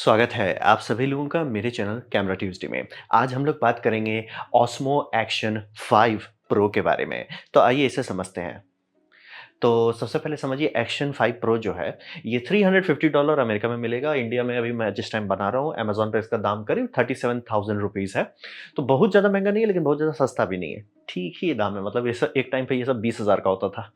स्वागत है आप सभी लोगों का मेरे चैनल कैमरा ट्यूज़डे में। आज हम लोग बात करेंगे ऑस्मो एक्शन 5 प्रो के बारे में। तो आइए इसे समझते हैं। तो सबसे पहले समझिए एक्शन 5 प्रो जो है, ये $350 अमेरिका में मिलेगा। इंडिया में अभी मैं जिस टाइम बना रहा हूँ, अमेज़न पे इसका दाम करीब 37,000 रुपीज़ है। तो बहुत ज़्यादा महँगा नहीं है, लेकिन बहुत ज़्यादा सस्ता भी नहीं है। ठीक ही दाम है, मतलब ये सब एक टाइम पे ये सब 20,000 का होता था।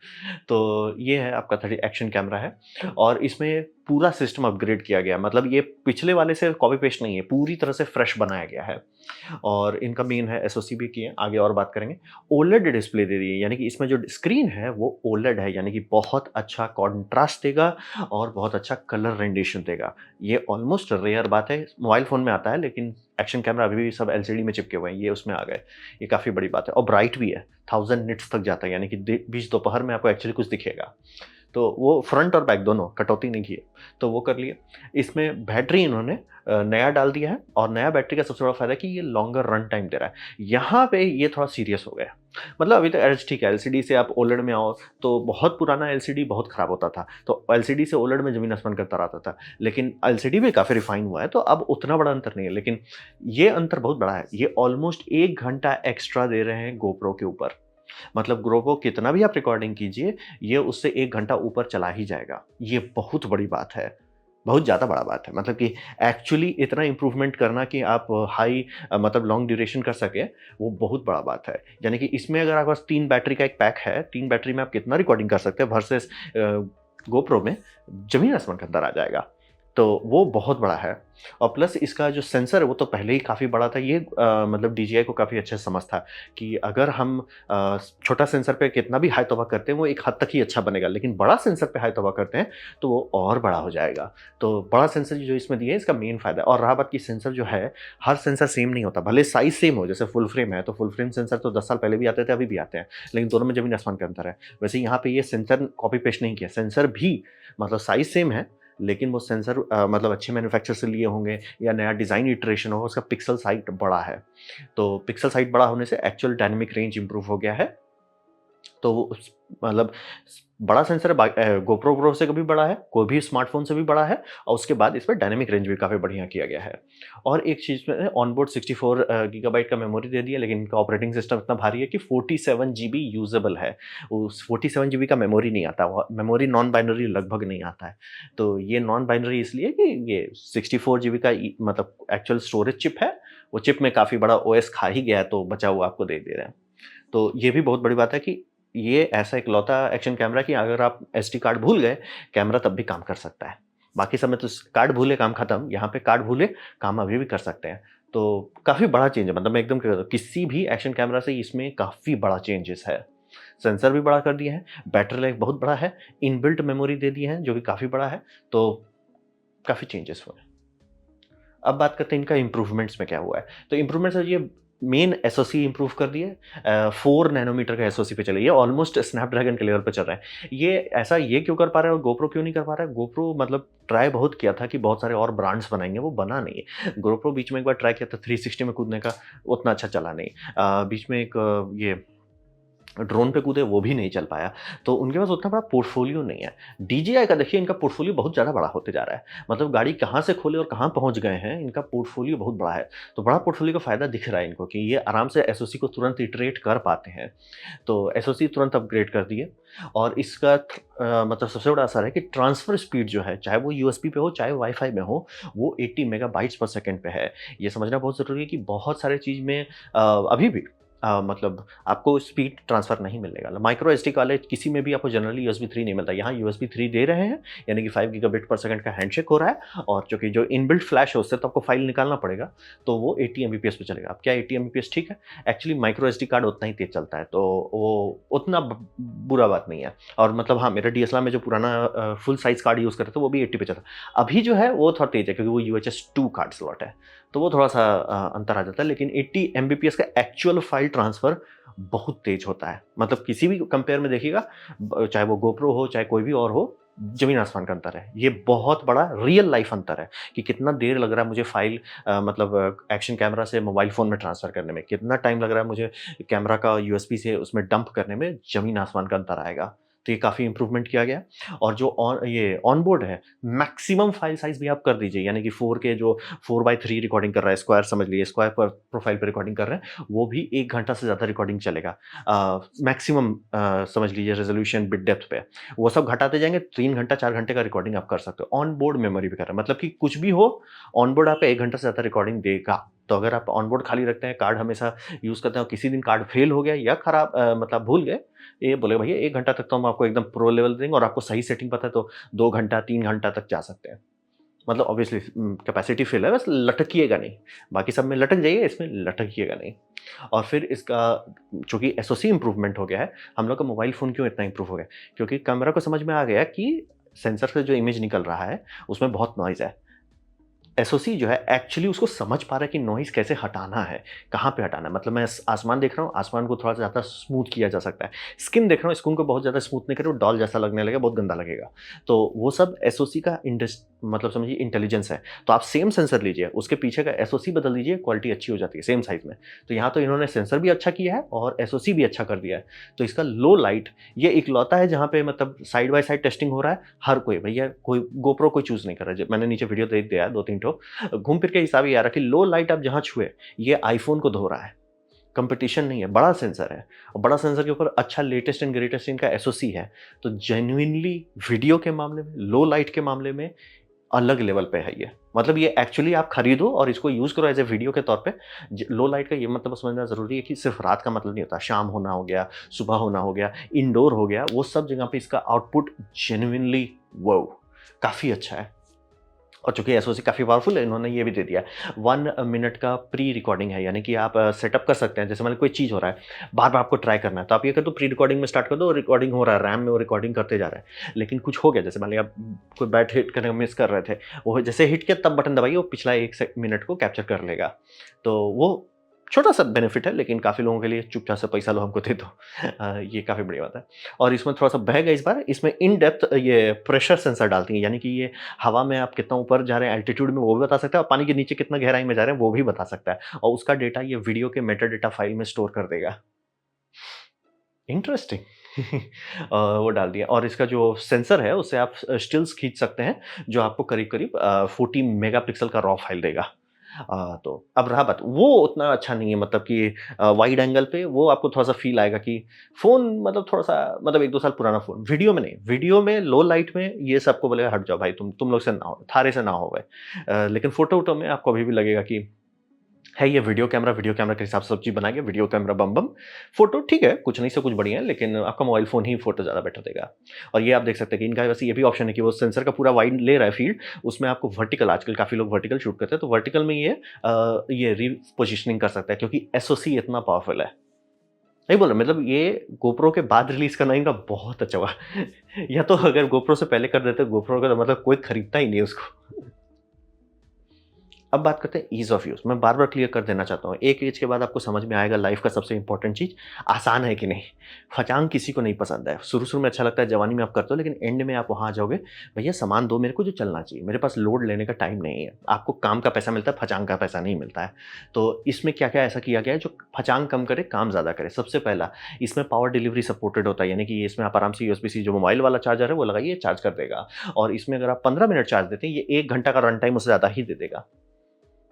तो ये है आपका 30 एक्शन कैमरा है और इसमें पूरा सिस्टम अपग्रेड किया गया है। मतलब ये पिछले वाले से कॉपी पेस्ट नहीं है, पूरी तरह से फ्रेश बनाया गया है। और इनका मेन है एसओसी भी की है, आगे और बात करेंगे। ओलेड डिस्प्ले दे दी है, यानी कि इसमें जो स्क्रीन है वो ओलेड है, यानी कि बहुत अच्छा कॉन्ट्रास्ट देगा और बहुत अच्छा कलर रेंडिशन देगा। ये ऑलमोस्ट रेयर बात है, मोबाइल फ़ोन में आता है, लेकिन एक्शन कैमरा अभी भी सब एलसीडी में चिपके हुए हैं, ये उसमें आ गए। ये काफ़ी बड़ी बात है और ब्राइट भी है, 1000 निट्स तक जाता है, यानी कि बीच दोपहर में आपको एक्चुअली कुछ दिखेगा। तो वो फ्रंट और बैक दोनों कटौती नहीं की है, तो वो कर लिए। इसमें बैटरी इन्होंने नया डाल दिया है और नया बैटरी का सबसे बड़ा फ़ायदा है कि ये लॉन्गर रन टाइम दे रहा है। यहाँ पे ये थोड़ा सीरियस हो गया। मतलब अभी तो एच ठीक है, एलसीडी से आप ओलेड में आओ, तो बहुत पुराना एलसीडी बहुत खराब होता था। तो एलसीडी से ओलेड में ज़मीन आसमान का अंतर आता था। लेकिन एलसीडी भी काफ़ी रिफ़ाइन हुआ है, तो अब उतना बड़ा अंतर नहीं है। लेकिन ये अंतर बहुत बड़ा है। ये ऑलमोस्ट 1 घंटा एक्स्ट्रा दे रहे हैं गोप्रो के ऊपर। मतलब ग्रोपो कितना भी आप रिकॉर्डिंग कीजिए, ये उससे 1 घंटा ऊपर चला ही जाएगा। ये बहुत बड़ी बात है, बहुत ज़्यादा बड़ा बात है। मतलब कि एक्चुअली इतना इम्प्रूवमेंट करना कि आप हाई मतलब लॉन्ग ड्यूरेशन कर सकें, वो बहुत बड़ा बात है। यानी कि इसमें अगर आपके पास 3 बैटरी का एक पैक है, 3 बैटरी में आप कितना रिकॉर्डिंग कर सकते हैं वर्सेस गोप्रो में ज़मीन आसमान का अंतर आ जाएगा। तो वो बहुत बड़ा है और प्लस इसका जो सेंसर है वो तो पहले ही काफ़ी बड़ा था। ये मतलब डीजीआई को काफ़ी अच्छे से समझता है कि अगर हम छोटा सेंसर पे कितना भी हाई तौबा करते हैं वो एक हद तक ही अच्छा बनेगा, लेकिन बड़ा सेंसर पे हाई तौबा करते हैं तो वो और बड़ा हो जाएगा। तो बड़ा सेंसर जो इसमें दिया है इसका मेन फ़ायदा है। और रहा बात की सेंसर जो है, हर सेंसर सेम नहीं होता, भले साइज़ सेम हो। जैसे फुल फ्रेम है तो फुल फ्रेम सेंसर तो 10 साल पहले भी आते थे, अभी भी आते हैं, लेकिन दोनों में ज़मीन आसमान का अंतर है। वैसे यहाँ पे ये सेंसर कॉपी पेस्ट नहीं किया, सेंसर भी मतलब साइज़ सेम है, लेकिन वो सेंसर मतलब अच्छे मैन्युफैक्चर से लिए होंगे या नया डिज़ाइन इटरेशन होगा, उसका पिक्सल साइज़ बड़ा है। तो पिक्सल साइज़ बड़ा होने से एक्चुअल डायनामिक रेंज इम्प्रूव हो गया है। तो वो उस मतलब बड़ा सेंसर गोप्रो प्रो से भी बड़ा है, कोई भी स्मार्टफ़ोन से भी बड़ा है और उसके बाद इसमें डायनामिक रेंज भी काफ़ी बढ़िया किया गया है। और एक चीज़ में ऑनबोर्ड 64 गीगाबाइट का मेमोरी दे दिया, लेकिन इनका ऑपरेटिंग सिस्टम इतना भारी है कि 47 जीबी यूज़ेबल है। उस 47 जीबी का मेमोरी नहीं आता, वो मेमोरी नॉन बाइनरी लगभग नहीं आता है। तो ये नॉन बाइनरी इसलिए कि ये 64 जीबी का मतलब एक्चुअल स्टोरेज चिप है, वो चिप में काफ़ी बड़ा ओएस खा ही गया है, तो बचा हुआ आपको दे दे रहे हैं। तो ये भी बहुत बड़ी बात है कि ये ऐसा इकलौता एक्शन कैमरा कि अगर आप एसडी कार्ड भूल गए, कैमरा तब भी काम कर सकता है। बाकी समय तो कार्ड भूले काम खत्म, यहाँ पे कार्ड भूले काम अभी भी कर सकते हैं। तो काफ़ी बड़ा चेंज है, मतलब मैं एकदम कह किसी भी एक्शन कैमरा से इसमें काफ़ी बड़ा चेंजेस है। सेंसर भी बड़ा कर दिया है, बैटरी लाइफ बहुत बड़ा है, इनबिल्ट मेमोरी दे दी है जो कि काफ़ी बड़ा है, तो काफ़ी चेंजेस हुए हैं। अब बात करते हैं इनका इम्प्रूवमेंट्स में क्या हुआ है। तो इम्प्रूवमेंट्स ये मेन एसओसी इम्प्रूव कर दिए। 4 नैनोमीटर का एसओसी पे चले, ये ऑलमोस्ट स्नैपड्रैगन के लेवल पे चल रहा है। ये ऐसा ये क्यों कर पा रहा है और गोप्रो क्यों नहीं कर पा रहा है? गोप्रो मतलब ट्राई बहुत किया था कि बहुत सारे और ब्रांड्स बनाएँगे, वो बना नहीं है। गोप्रो बीच में एक बार ट्राई किया था 360 में कूदने का, उतना अच्छा चला नहीं। बीच में एक ये ड्रोन पे कूदे, वो भी नहीं चल पाया। तो उनके पास उतना बड़ा पोर्टफ़ोलियो नहीं है। डीजीआई का देखिए, इनका पोर्टफ़ोलियो बहुत ज़्यादा बड़ा होते जा रहा है। मतलब गाड़ी कहाँ से खोले और कहाँ पहुँच गए हैं, इनका पोर्टफ़ोलियो बहुत बड़ा है। तो बड़ा पोर्टफ़ोलियो का फ़ायदा दिख रहा है इनको कि ये आराम से एसओसी को तुरंत इटरेट कर पाते हैं। तो एसओसी तुरंत अपग्रेड कर दिए और इसका मतलब सबसे बड़ा असर है कि ट्रांसफ़र स्पीड जो है, चाहे वो यूएसबी पे हो, चाहे वाई-फाई में हो, वो 80 मेगाबाइट्स पर सेकंड पे है। ये समझना बहुत ज़रूरी है कि बहुत सारे चीज़ में अभी भी मतलब आपको स्पीड ट्रांसफ़र नहीं मिलेगा। माइक्रो एसडी वाले किसी में भी आपको जनरली यूएसबी 3 नहीं मिलता। यहाँ यूएसबी 3 दे रहे हैं, यानी कि 5 गीगाबिट पर सेकंड का हैंडशेक हो रहा है और चूँकि जो इनबिल्ट फ्लैश है उससे तो आपको फ़ाइल निकालना पड़ेगा, तो वो 80 एमबीपीएस पे चलेगा। अब क्या 80 एमबीपीएस ठीक है? एक्चुअली माइक्रो एसडी कार्ड उतना ही तेज़ चलता है, तो वो उतना ब बुरा बात नहीं है। और मतलब हाँ, मेरा डीएसएलआर में जो पुराना फुल साइज़ कार्ड यूज़ कर रहे थे, वो भी 80 पे चला। अभी जो है वो थोड़ा तेज़ है क्योंकि वो यूएचएस 2 कार्ड स्लॉट है, तो वो थोड़ा-सा अंतर आ जाता है, लेकिन 80 एमबीपीएस का एक्चुअल फ़ाइल ट्रांसफ़र बहुत तेज़ होता है। मतलब किसी भी कंपेयर में देखिएगा, चाहे वो गोप्रो हो, चाहे कोई भी और हो, ज़मीन आसमान का अंतर है। ये बहुत बड़ा रियल लाइफ़ अंतर है कि कितना देर लग रहा है मुझे फ़ाइल मतलब एक्शन कैमरा से मोबाइल फ़ोन में ट्रांसफ़र करने में, कितना टाइम लग रहा है मुझे कैमरा का यूएसबी से उसमें डंप करने में, ज़मीन आसमान का अंतर आएगा। तो ये काफ़ी इम्प्रूवमेंट किया गया है। और जो ये ऑन बोर्ड है, मैक्सिमम फाइल साइज़ भी आप कर दीजिए, यानी कि 4K जो 4:3 रिकॉर्डिंग कर रहा है, स्क्वायर समझ लीजिए, स्क्वायर पर प्रोफाइल पे रिकॉर्डिंग कर रहे हैं, वो भी 1 घंटा से ज़्यादा रिकॉर्डिंग चलेगा। मैक्सिमम समझ लीजिए रेज़ोल्यूशन, बिट डेप्थ पे। वो सब घटाते जाएँगे, 3 घंटा, 4 घंटे का रिकॉर्डिंग आप कर सकते हो। ऑन बोर्ड मेमोरी भी कर रहा है, मतलब कि कुछ भी हो, ऑन बोर्ड आपका 1 घंटा से ज़्यादा रिकॉर्डिंग देगा। तो अगर आप ऑन बोर्ड खाली रखते हैं, कार्ड हमेशा यूज़ करते हैं और किसी दिन कार्ड फेल हो गया या खराब मतलब भूल गए, ये बोलेगा भैया 1 घंटा तक तो हम आपको एकदम प्रो लेवल देंगे और आपको सही सेटिंग पता है तो 2 घंटा, 3 घंटा तक जा सकते हैं। मतलब ऑब्वियसली कैपेसिटी फ़िल है, बस लटकिएगा नहीं। बाकी सब में लटक जाइए, इसमें लटकिएगा नहीं। और फिर इसका चूँकि एसओसी इम्प्रूवमेंट हो गया है, हम लोग का मोबाइल फ़ोन क्यों इतना इम्प्रूव हो गया? क्योंकि कैमरा को समझ में आ गया कि सेंसर से जो इमेज निकल रहा है, उसमें बहुत नॉइज़ है। एसओसी जो है एक्चुअली उसको समझ पा रहा है कि नॉइज़ कैसे हटाना है, कहाँ पे हटाना है। मतलब मैं आसमान देख रहा हूँ, आसमान को थोड़ा-सा ज़्यादा स्मूथ किया जा सकता है। स्किन देख रहा हूँ, स्किन को बहुत ज़्यादा स्मूथ नहीं करो, डॉल जैसा लगने लगेगा, बहुत गंदा लगेगा। तो वो सब एसओसी का मतलब समझिए इंटेलिजेंस है। तो आप सेम सेंसर लीजिए, उसके पीछे का एसओसी बदल दीजिए, क्वालिटी अच्छी हो जाती है, सेम साइज़ में। तो यहाँ तो इन्होंने सेंसर भी अच्छा किया है और एसओसी भी अच्छा कर दिया है। तो इसका लो लाइट ये इकलौता है जहाँ पे मतलब साइड बाय साइड टेस्टिंग हो रहा है। हर कोई भैया कोई गोप्रो कोई चूज़ नहीं कर रहा है। ज मैंने नीचे वीडियो देख दिया है 2-3 ठो। घूम फिर के हिसाब ये आ रहा है कि लो लाइट आप जहाँ छुए, ये आईफ़ोन को धो रहा है। कंपटीशन नहीं है, बड़ा सेंसर है और बड़ा सेंसर के ऊपर अच्छा लेटेस्ट एंड ग्रेटेस्ट इनका एसओसी है। तो जेन्युइनली वीडियो के मामले में, लो लाइट के मामले में अलग लेवल पे है ये। मतलब ये एक्चुअली आप खरीदो और इसको यूज़ करो एज़ अ वीडियो के तौर पे। लो लाइट का ये मतलब समझना ज़रूरी है कि सिर्फ़ रात का मतलब नहीं होता। शाम होना हो गया, सुबह होना हो गया, इंडोर हो गया, वो सब जगह पे इसका आउटपुट जेन्युइनली वॉव! काफ़ी अच्छा है। और चूँकि एसओसी काफ़ी पावरफुल है, इन्होंने ये भी दे दिया है 1 मिनट का प्री रिकॉर्डिंग है, यानी कि आप सेटअप कर सकते हैं। जैसे मान लीजिए कोई चीज़ हो रहा है, बार-बार आपको ट्राई करना है, तो आप ये कर दो प्री रिकॉर्डिंग में स्टार्ट कर दो, रिकॉर्डिंग हो रहा है, रैम में वो रिकॉर्डिंग करते जा रहा है। लेकिन कुछ हो गया, जैसे मान लीजिए आप कोई बैट हिट करने में मिस कर रहे थे, वो जैसे हिट किया तब बटन दबाइए, वो पिछला 1 मिनट को कैप्चर कर लेगा। तो वो छोटा-सा बेनिफिट है, लेकिन काफ़ी लोगों के लिए चुपचाप से पैसा लो हमको दे दो। ये काफ़ी बढ़िया बात है। और इसमें थोड़ा-सा बहेगा इस बार, इसमें इन डेप्थ ये प्रेशर सेंसर डालती है, यानी कि ये हवा में आप कितना ऊपर जा रहे हैं एल्टीट्यूड में वो भी बता सकता है और पानी के नीचे कितना गहराई में जा रहे हैं वो भी बता सकता है और उसका डेटा ये वीडियो के मेटा डेटा फाइल में स्टोर कर देगा। इंटरेस्टिंग। वो डाल दिया और इसका जो सेंसर है उससे आप स्टिल्स खींच सकते हैं जो आपको करीब-करीब 40 मेगापिक्सल का रॉ फाइल देगा। तो अब रहा बात वो उतना अच्छा नहीं है मतलब कि वाइड एंगल पे वो आपको थोड़ा-सा फ़ील आएगा कि फ़ोन मतलब थोड़ा-सा मतलब 1-2 साल पुराना फ़ोन। वीडियो में नहीं, वीडियो में लो लाइट में ये सबको बोलेगा हट जाओ भाई तुम लोग से ना हो, थारे से ना हो भाई। लेकिन फ़ोटो-वोटो में आपको अभी भी लगेगा कि है ये वीडियो कैमरा के हिसाब से सब चीज़ बनाया गया, वीडियो कैमरा बम बम। फ़ोटो ठीक है, कुछ नहीं से कुछ बढ़िया है, लेकिन आपका मोबाइल फ़ोन ही फ़ोटो ज़्यादा बेटर देगा। और ये आप देख सकते हैं कि इनका वैसे ये भी ऑप्शन है कि वो सेंसर का पूरा वाइड ले रहा है फ़ील्ड, उसमें आपको वर्टिकल आजकल काफ़ी लोग वर्टिकल शूट करते हैं, तो वर्टिकल में ये रीपोज़िशनिंग कर सकता है क्योंकि एसओसी इतना पावरफुल है। नहीं बोल रहा मतलब ये गोप्रो के बाद रिलीज़ करना इनका बहुत अच्छा हुआ। या तो अगर गोप्रो से पहले कर देते, गोप्रो का तो मतलब कोई खरीदता ही नहीं है उसको। अब बात करते हैं ईज़ ऑफ यूज़। मैं बार-बार क्लियर कर देना चाहता हूँ। एक ऐज के बाद आपको समझ में आएगा लाइफ़ का सबसे इम्पोर्टेंट चीज़ आसान है कि नहीं। फटांग किसी को नहीं पसंद है। शुरू-शुरू में अच्छा लगता है, जवानी में आप करते हो, लेकिन एंड में आप वहाँ आ जाओगे, भैया सामान दो मेरे को जो चलना चाहिए। मेरे पास लोड लेने का टाइम नहीं है। आपको काम का पैसा मिलता है, फटांग का पैसा नहीं मिलता है। तो इसमें क्या-क्या ऐसा किया गया है जो फटांग कम करे, काम ज़्यादा करे। सबसे पहला, इसमें पावर डिलीवरी सपोर्टेड होता है, यानी कि इसमें आप आराम से यूएसबी-सी जो मोबाइल वाला चार्जर है वो लगाइए, चार्ज कर देगा। और इसमें अगर आप 15 मिनट चार्ज देते हैं, ये 1 घंटा का रन टाइम उससे ज़्यादा ही दे देगा।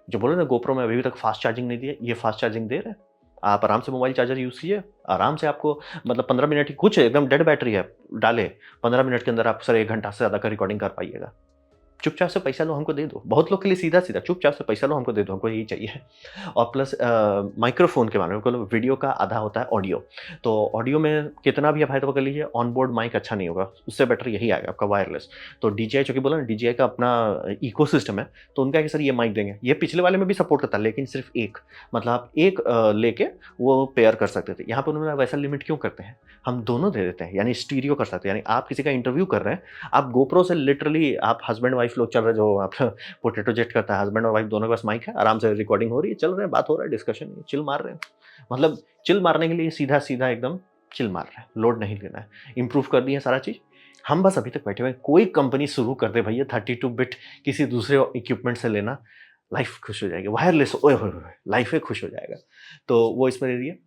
जो बोले ना गोप्रो में अभी तक फास्ट चार्जिंग नहीं दी है, ये फास्ट चार्जिंग दे रहा है। आप आराम से मोबाइल चार्जर यूज़ कीजिए, आराम से आपको मतलब 15 मिनट ही कुछ एकदम डेड बैटरी है, डाले, 15 मिनट के अंदर आप सर 1 घंटा से ज़्यादा का रिकॉर्डिंग कर पाइएगा। चुपचाप से पैसा लो हमको दे दो। बहुत लोग के लिए सीधा-सीधा चुपचाप से पैसा लो हमको दे दो, हमको यही चाहिए। और प्लस माइक्रोफ़ोन के बारे में बोलो वीडियो का आधा होता है ऑडियो। तो ऑडियो में कितना भी आप हाई तो कर लीजिए, ऑन बोर्ड माइक अच्छा नहीं होगा। उससे बेटर यही आएगा आपका वायरलेस। तो डीजीआई चूँकि बोला ना डीजीआई का अपना इकोसिस्टम है, तो उनका है कि सर ये माइक देंगे। ये पिछले वाले में भी सपोर्ट करता है लेकिन सिर्फ़ एक। मतलब आप एक लेके वो पेयर कर सकते थे। यहाँ पे उन्होंने वैसा लिमिट क्यों करते हैं? हम दोनों दे देते हैं, यानी स्टीरियो कर सकते हैं। यानी आप किसी का इंटरव्यू कर रहे हैं, आप गोप्रो से लिटरली आप हस्बैंड वाइफ लोग चल रहे जो आप पोटैटो जेट करता है, हस्बैंड और वाइफ दोनों के पास माइक है, आराम से रिकॉर्डिंग हो रही है, चल रहे हैं, बात हो रहा है, डिस्कशन, चिल मार रहे हैं। मतलब चिल मारने के लिए सीधा-सीधा एकदम चिल मार रहे हैं, लोड नहीं लेना है। इम्प्रूव कर दिए सारा चीज़। हम बस अभी तक बैठे हुए हैं, कोई कंपनी शुरू कर दे भैया 32 बिट किसी दूसरे इक्विपमेंट से लेना, लाइफ खुश हो जाएगी। वायरलेस ओए होए होए! लाइफ़ ही खुश हो जाएगा। तो वो इसमें दे दिए।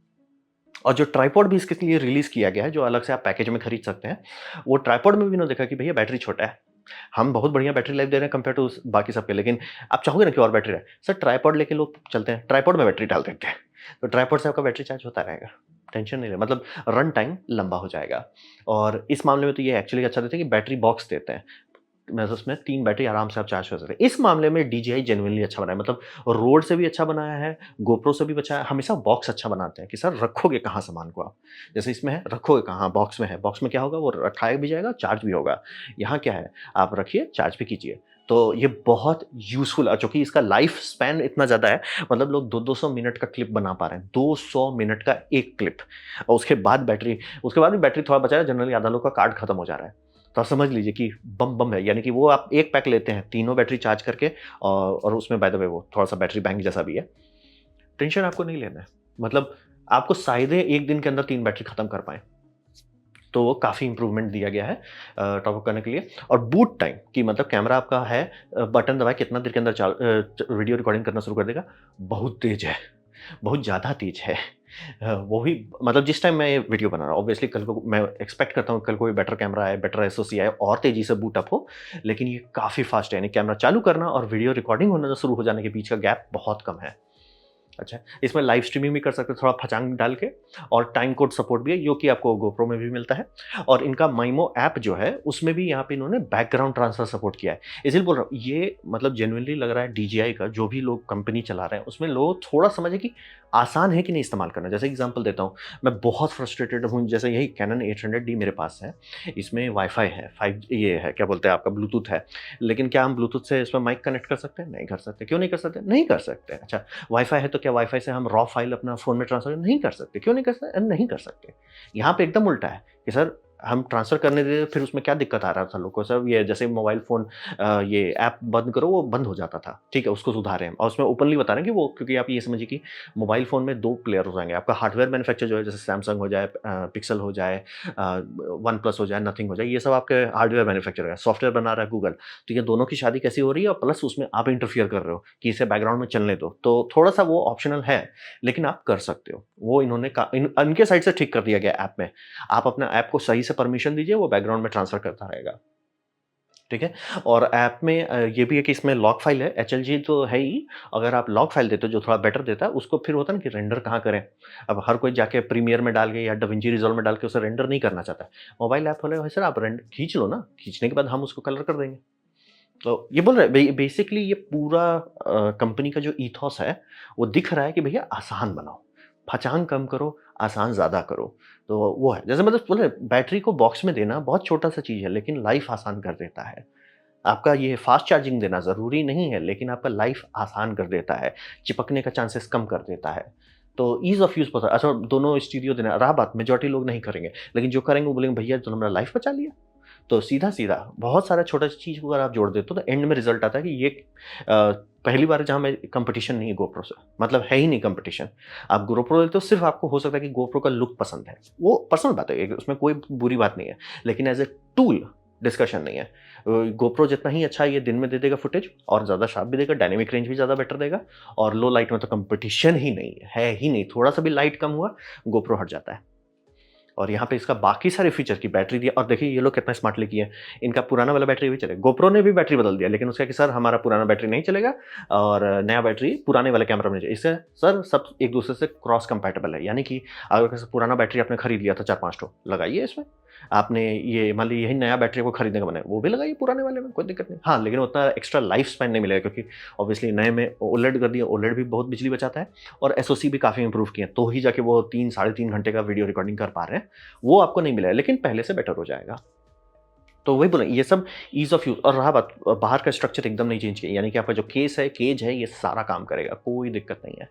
और जो ट्राइपॉड भी इसके लिए रिलीज़ किया गया है, जो अलग से आप पैकेज में खरीद सकते हैं, वो ट्राइपॉड में भी इन्होंने देखा कि भैया बैटरी छोटा है। हम बहुत बढ़िया बैटरी लाइफ दे रहे हैं कंपेयर टू बाकी सबके, लेकिन आप चाहोगे ना कि और बैटरी रहे। सर ट्राइपॉड लेके लोग चलते हैं, ट्राइपॉड में बैटरी डाल देते हैं। तो ट्राइपॉड से आपका बैटरी चार्ज होता रहेगा। टेंशन नहीं ले, मतलब रन टाइम लंबा हो जाएगा। और इस मामले में तो ये एक्चुअली अच्छा देते हैं कि बैटरी बॉक्स देते हैं। मैं तो उसमें 3 बैटरी आराम से आप चार्ज कर सकते हैं। इस मामले में डीजीआई जेनुइनली अच्छा बनाया है, मतलब रोड से भी अच्छा बनाया है, गोप्रो से भी बचा है, हमेशा बॉक्स अच्छा बनाते हैं कि सर रखोगे कहाँ सामान को आप? जैसे इसमें है, रखोगे कहाँ? बॉक्स में है, बॉक्स में क्या होगा, वो रखाया भी जाएगा, चार्ज भी होगा। यहाँ क्या है, आप रखिए, चार्ज भी कीजिए। तो ये बहुत यूज़फुल है, चूँकि इसका लाइफ स्पैन इतना ज़्यादा है, मतलब लोग 2-200 मिनट का क्लिप बना पा रहे हैं, 200 मिनट का एक क्लिप। और उसके बाद भी बैटरी थोड़ा बचा है, जनरली आधा लोग का कार्ड खत्म हो जा रहा है। तो आप समझ लीजिए कि बम बम है, यानी कि वो आप एक पैक लेते हैं, तीनों बैटरी चार्ज करके, और उसमें बाय द वे वो थोड़ा-सा बैटरी बैंक जैसा भी है। टेंशन आपको नहीं लेना है। मतलब आपको शायद ही 1 दिन के अंदर 3 बैटरी खत्म कर पाएँ। तो वो काफ़ी इम्प्रूवमेंट दिया गया है टॉप अप करने के लिए। और बूट टाइम कि मतलब कैमरा आपका है, बटन दबाए कितना देर के अंदर वीडियो रिकॉर्डिंग करना शुरू कर देगा, बहुत तेज़ है, बहुत ज़्यादा तेज़ है। वो भी मतलब जिस टाइम मैं ये वीडियो बना रहा हूँ, ऑब्वियसली कल को मैं एक्सपेक्ट करता हूँ कल कोई बेटर कैमरा आए, बेटर एसओसी आए और तेज़ी से बूट अप हो, लेकिन ये काफ़ी फ़ास्ट है, यानी कैमरा चालू करना और वीडियो रिकॉर्डिंग होना शुरू हो जाने के बीच का गैप बहुत कम है। अच्छा, इसमें लाइव स्ट्रीमिंग भी कर सकते हो थोड़ा फचांग डाल के, और टाइम कोड सपोर्ट भी है, जो कि आपको गोप्रो में भी मिलता है। और इनका माइमो ऐप जो है, उसमें भी यहाँ पे इन्होंने बैकग्राउंड ट्रांसफर सपोर्ट किया है। इसीलिए बोल रहा हूँ, ये मतलब जेनुइनली लग रहा है डीजीआई का जो भी लोग कंपनी चला रहे हैं, उसमें लोग थोड़ा समझे कि आसान है कि नहीं इस्तेमाल करना। जैसे एग्ज़ाम्पल देता हूँ, मैं बहुत फ्रस्ट्रेटेड हूँ, जैसे यही कैनन 800D मेरे पास है, इसमें वाई-फाई है, 5 ये है, क्या बोलते हैं आपका ब्लूटूथ है। लेकिन क्या हम ब्लूटूथ से इसमें माइक कनेक्ट कर सकते हैं? नहीं कर सकते। क्यों नहीं कर सकते? नहीं कर सकते। अच्छा, वाईफ़ाई है तो क्या वाईफ़ाई से हम रॉ फ़ाइल अपना फ़ोन में ट्रांसफ़र नहीं कर सकते? क्यों नहीं कर सकते? नहीं कर सकते। यहाँ पे एकदम उल्टा है कि सर हम ट्रांसफ़र करने देते, फिर उसमें क्या दिक्कत आ रहा था लोगों को, सर ये जैसे मोबाइल फ़ोन ये ऐप बंद करो, वो बंद हो जाता था। ठीक है, उसको सुधारे हम, और उसमें ओपनली बता रहे हैं कि वो, क्योंकि आप ये समझिए कि मोबाइल फ़ोन में 2 प्लेयर हो जाएँगे। आपका हार्डवेयर मैन्युफैक्चर जो है, जैसे सैमसंग हो जाए, पिक्सेल हो जाए, वन प्लस हो जाए, नथिंग हो जाए, ये सब आपके हार्डवेयर मैन्युफैक्चर है। सॉफ्टवेयर बना रहा है गूगल। तो ये दोनों की शादी कैसी हो रही है, और प्लस उसमें आप इंटरफियर कर रहे हो कि इसे बैकग्राउंड में चलने दो। तो थोड़ा-सा वो ऑप्शनल है, लेकिन आप कर सकते हो। वो इन्होंने इनके साइड से ठीक कर दिया गया ऐप में। आप अपना ऐप को सही से परमिशन दीजिए, वो बैकग्राउंड में ट्रांसफर करता रहेगा। ठीक है? और ऐप में ये भी है कि इसमें लॉग फाइल है, एचएलजी तो है ही। अगर आप लॉग फाइल देते हो जो थोड़ा बेटर देता है, उसको फिर होता है ना कि रेंडर कहाँ करें? अब हर कोई जाके प्रीमियर में डाल के या डाविंची रिज़ॉल्व में डाल के उसे रेंडर नहीं करना चाहता है। मोबाइल ऐप वाले भाई सर आप खींच लो ना, खींचने के बाद हम उसको कलर कर देंगे। तो ये बोल रहे हैं बेसिकली ये पूरा कंपनी का जो ईथॉस है, वो दिख रहा है कि भैया आसान बनाओ, फचांग कम करो, आसान ज़्यादा करो। तो वो है, जैसे मतलब बोल रहे हैं, बैटरी को बॉक्स में देना बहुत छोटा-सा चीज़ है, लेकिन लाइफ़ आसान कर देता है। आपका ये फ़ास्ट चार्जिंग देना ज़रूरी नहीं है, लेकिन आपका लाइफ़ आसान कर देता है, चिपकने का चांसेस कम कर देता है। तो ईज़ ऑफ़ यूज़ पता अच्छा, दोनों स्टीरियो देना, रहा बात मेजॉरिटी लोग नहीं करेंगे, लेकिन जो करेंगे वो बोलेंगे भैया तुमने मेरा लाइफ़ बचा लिया। तो सीधा-सीधा बहुत सारा छोटा सी चीज़ को अगर आप जोड़ देते हो, तो एंड में रिज़ल्ट आता है कि ये पहली बार है जहाँ मैं कॉम्पिटिशन नहीं है GoPro से, मतलब है ही नहीं कॉम्पिटिशन। आप GoPro लेते हो, सिर्फ़ आपको हो सकता है कि GoPro का लुक पसंद है, वो पर्सनल बात है, उसमें कोई बुरी बात नहीं है, लेकिन एज़ अ टूल डिस्कशन नहीं है। GoPro जितना ही अच्छा ये दिन में दे देगा फुटेज, और ज़्यादा शार्प भी देगा, डायनामिक रेंज भी ज़्यादा बेटर देगा, और लो लाइट में तो कॉम्पिटिशन ही नहीं है ही नहीं। थोड़ा-सा भी लाइट कम हुआ, GoPro हट जाता है। और यहाँ पे इसका बाकी सारे फीचर की बैटरी दिया, और देखिए ये लोग कितना स्मार्टली किए हैं। इनका पुराना वाला बैटरी भी चलेगा। गोप्रो ने भी बैटरी बदल दिया, लेकिन उसका कि सर हमारा पुराना बैटरी नहीं चलेगा, और नया बैटरी पुराने वाले कैमरा में नहीं चलेगा। इससे सर सब एक दूसरे से क्रॉस कंपैटिबल है, यानी कि अगर कैसे पुराना बैटरी आपने खरीद लिया था 4-5 ठो, लगाइए इसमें। आपने ये मान लीजिए यही नया बैटरी आपको खरीदने का मन है, वो भी लगाइए पुराने वाले में, कोई दिक्कत नहीं। हाँ, लेकिन उतना एक्स्ट्रा लाइफ स्पैन नहीं मिलेगा, क्योंकि ऑब्वियसली नए में ओलेड कर दिया, ओलेड भी बहुत बिजली बचाता है, और एसओसी भी काफ़ी इंप्रूव किए हैं, तो ही जाके वो 3 साढ़े 3 घंटे का वीडियो रिकॉर्डिंग कर पा रहे हैं। वो आपको नहीं मिलेगा, लेकिन पहले से बेटर हो जाएगा। तो वही बोला, ये सब ईज़ ऑफ यूज़। और रहा बात बाहर का स्ट्रक्चर एकदम नहीं चेंज किया, यानी कि आपका जो केज है, ये सारा काम करेगा, कोई दिक्कत नहीं है।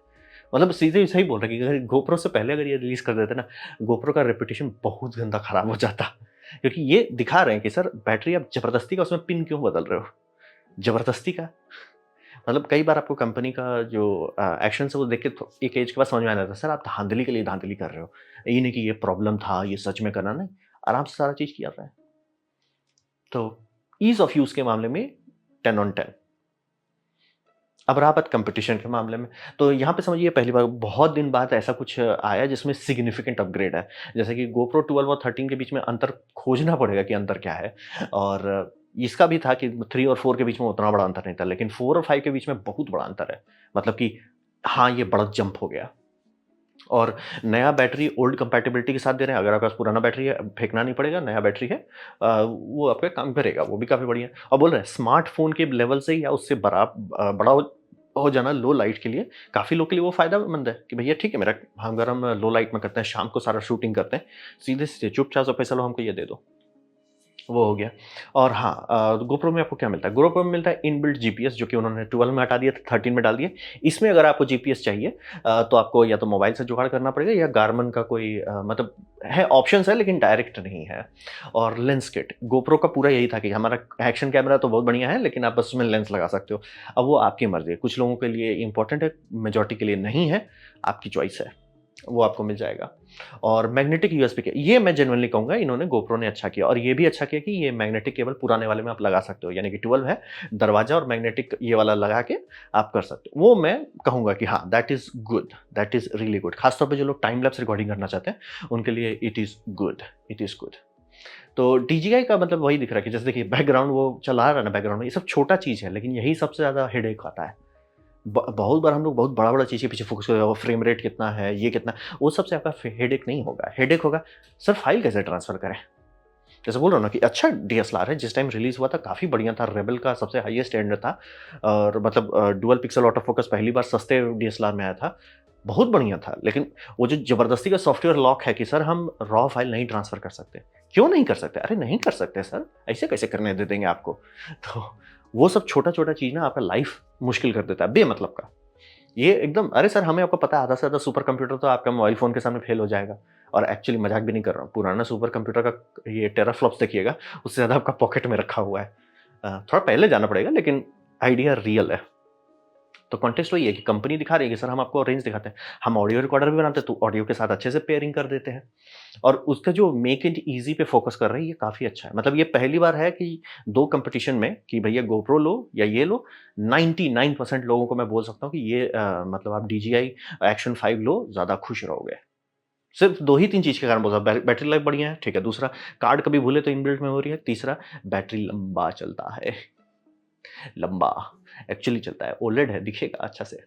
मतलब सीधे सही बोल रहे हैं कि अगर गोप्रो से पहले अगर ये रिलीज़ कर देते ना, गोप्रो का रेपुटेशन बहुत गंदा खराब हो जाता। क्योंकि ये दिखा रहे हैं कि सर बैटरी आप ज़बरदस्ती का उसमें पिन क्यों बदल रहे हो? ज़बरदस्ती का। मतलब कई बार आपको कंपनी का जो एक्शन है वो देख के एक एज के बाद समझ में आने लगता है, सर आप धांधली के लिए धांधली कर रहे हो। ये नहीं कि ये प्रॉब्लम था, ये सच में करना नहीं, आराम से सारा चीज़ किया जाता है। तो ईज़ ऑफ यूज़ के मामले में 10 ऑन 10। अब रहा बात कॉम्पिटिशन के मामले में, तो यहाँ पे समझिए पहली बार बहुत दिन बाद ऐसा कुछ आया जिसमें सिग्निफिकेंट अपग्रेड है। जैसे कि GoPro 12 और 13 के बीच में अंतर खोजना पड़ेगा कि अंतर क्या है। और इसका भी था कि 3 और 4 के बीच में उतना बड़ा अंतर नहीं था, लेकिन 4 और 5 के बीच में बहुत बड़ा अंतर है। मतलब कि हाँ, ये बड़ा जंप हो गया। और नया बैटरी ओल्ड कंपैटिबिलिटी के साथ दे रहे हैं। अगर आपके पास पुराना बैटरी है, फेंकना नहीं पड़ेगा, नया बैटरी है, वो आपका काम करेगा, वो भी काफ़ी बढ़िया है। और बोल रहे हैं स्मार्टफ़ोन के लेवल से या उससे बड़ा हो जाना लो लाइट के लिए, काफ़ी लोग के लिए वो फ़ायदेमंद है कि भैया ठीक है मेरा, अगर हम लो लाइट में करते हैं, शाम को सारा शूटिंग करते हैं, सीधे-सीधे चुपचाप से पैसा लो हमको ये दे दो। वो हो गया। और हाँ, GoPro में आपको क्या मिलता है? GoPro में मिलता है इनबिल्ट जीपीएस, जो कि उन्होंने 12 में हटा दिया था, 13 में डाल दिया। इसमें अगर आपको जीपीएस चाहिए तो आपको या तो मोबाइल से जुगाड़ करना पड़ेगा या गार्मन का कोई मतलब है, ऑप्शंस है लेकिन डायरेक्ट नहीं है। और लेंस किट, GoPro का पूरा यही था कि हमारा एक्शन कैमरा तो बहुत बढ़िया है, लेकिन आप बस उसमें लेंस लगा सकते हो। अब वो आपकी मर्ज़ी है, कुछ लोगों के लिए इम्पोर्टेंट है, मेजॉरिटी के लिए नहीं है, आपकी चॉइस है। वो आपको मिल जाएगा। और मैग्नेटिक यूएसबी के ये मैं जेनुइनली कहूँगा इन्होंने GoPro ने अच्छा किया, और ये भी अच्छा किया कि ये मैग्नेटिक केबल पुराने वाले में आप लगा सकते हो। यानी कि 12 है, दरवाज़ा और मैग्नेटिक ये वाला लगा के आप कर सकते हो। वो मैं कहूँगा कि हाँ, that is good, that is really good. ख़ास तौर पे जो लोग टाइम लैप्स रिकॉर्डिंग करना चाहते हैं, उनके लिए it is good, it is good. तो DJI का मतलब वही दिख रहा है कि जैसे देखिए बैकग्राउंड वो चला रहा है ना बैकग्राउंड में, ये सब छोटा चीज़ है, लेकिन यही सबसे ज़्यादा हेडेक आता है। बहुत बार हम लोग बहुत बड़ा-बड़ा चीज़ के पीछे फ़ोकस कर रहे हो, फ्रेम रेट कितना है, ये कितना, वो सबसे आपका हेडेक नहीं होगा। हेडेक होगा सर फाइल कैसे ट्रांसफ़र करें? जैसे बोल रहा हूँ ना कि अच्छा डीएसएलआर है, जिस टाइम रिलीज़ हुआ था काफ़ी बढ़िया था, रेबेल का सबसे हाईएस्ट एंड था। और मतलब डुअल पिक्सल ऑटो फ़ोकस पहली बार सस्ते डीएसएलआर में आया था। बहुत बढ़िया था, लेकिन वो जो ज़बरदस्ती का सॉफ्टवेयर लॉक है कि सर हम रॉ फाइल नहीं ट्रांसफ़र कर सकते। क्यों नहीं कर सकते? अरे नहीं कर सकते सर, ऐसे कैसे करने दे देंगे आपको? तो वो सब छोटा-छोटा चीज़ ना आपका लाइफ़ मुश्किल कर देता है, बेमतलब का। ये एकदम अरे सर हमें आपको पता है आधा से ज़्यादा सुपर कंप्यूटर तो आपका मोबाइल फ़ोन के सामने फ़ेल हो जाएगा। और एक्चुअली मज़ाक भी नहीं कर रहा हूँ। पुराना सुपर कंप्यूटर का ये टेराफ्लॉप्स देखिएगा, उससे ज़्यादा आपका पॉकेट में रखा हुआ है। थोड़ा पहले जाना पड़ेगा, लेकिन आइडिया रियल है। तो कॉन्टेक्स्ट वही है कि कंपनी दिखा रही है कि सर हम आपको रेंज दिखाते हैं। हम ऑडियो रिकॉर्डर भी बनाते हैं, तो ऑडियो के साथ अच्छे से पेयरिंग कर देते हैं। और उसका जो मेक इट ईज़ी पे फ़ोकस कर रहे हैं, ये काफ़ी अच्छा है। मतलब ये पहली बार है कि 2 कॉम्पिटिशन में कि भैया GoPro लो या ये लो, 99% लोगों को मैं बोल सकता हूँ कि ये मतलब आप DJI एक्शन 5 लो, ज़्यादा खुश रहोगे। सिर्फ़ 2 ही 3 चीज़ के कारण बोल सकता हूँ, बैटरी लाइफ़ बढ़िया है, ठीक है। दूसरा, कार्ड कभी भूले तो इनबिल्ट मेमोरी है। तीसरा, बैटरी लंबा चलता है, लंबा, एक्चुअली चलता है, ओलेड है, दिखेगा अच्छा से।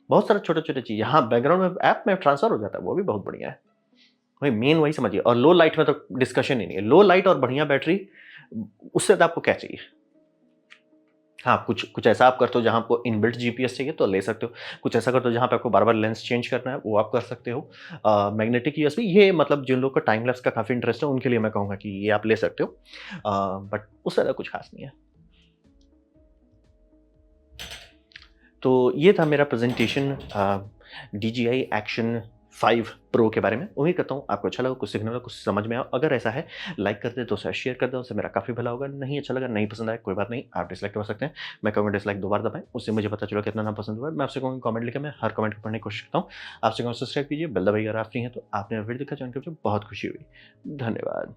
बहुत सारे छोटे-छोटे चीज़, हाँ, बैकग्राउंड में ऐप में ट्रांसफ़र हो जाता है, वो भी बहुत बढ़िया है। वही मेन वही समझिए, और लो लाइट में तो डिस्कशन ही नहीं है। लो लाइट और बढ़िया बैटरी, उससे ज़्यादा आपको क्या चाहिए? हाँ, कुछ कुछ ऐसा आप करते हो जहाँ आपको इनबिल्ट जीपीएस चाहिए तो ले सकते हो। कुछ ऐसा करते हो जहाँ पे आपको बार-बार लेंस चेंज करना है, वो आप कर सकते हो। मैग्नेटिक यूएसबी ये मतलब जिन लोगों को टाइम लैप्स का काफ़ी इंटरेस्ट है, उनके लिए मैं कहूँगा कि ये आप ले सकते हो। बट उससे ज़्यादा कुछ खास नहीं है। तो ये था मेरा प्रेज़ेंटेशन DJI एक्शन 5 प्रो के बारे में। उम्मीद करता हूँ आपको अच्छा लगा, कुछ सीखने मिला, कुछ समझ में आया। अगर ऐसा है, लाइक कर दें तो उसे शेयर कर दें, उससे मेरा काफ़ी भला होगा। नहीं अच्छा लगा, नहीं पसंद आया, कोई बात नहीं, आप डिसलाइक कर सकते हैं। मैं कहूँगा डिसलाइक 2 बार दबाएँ, उससे मुझे पता चलेगा कितना नापसंद हुआ है। मैं आपसे कहूँगा कमेंट लिखें, मैं हर कमेंट को पढ़ने की कोशिश करता हूँ। आपसे कहूँगा सब्सक्राइब कीजिए, बेल दबाइए अगर आप फ्री हैं तो। आपने वीडियो देखा, जॉइन किया, मुझे बहुत खुशी हुई। धन्यवाद।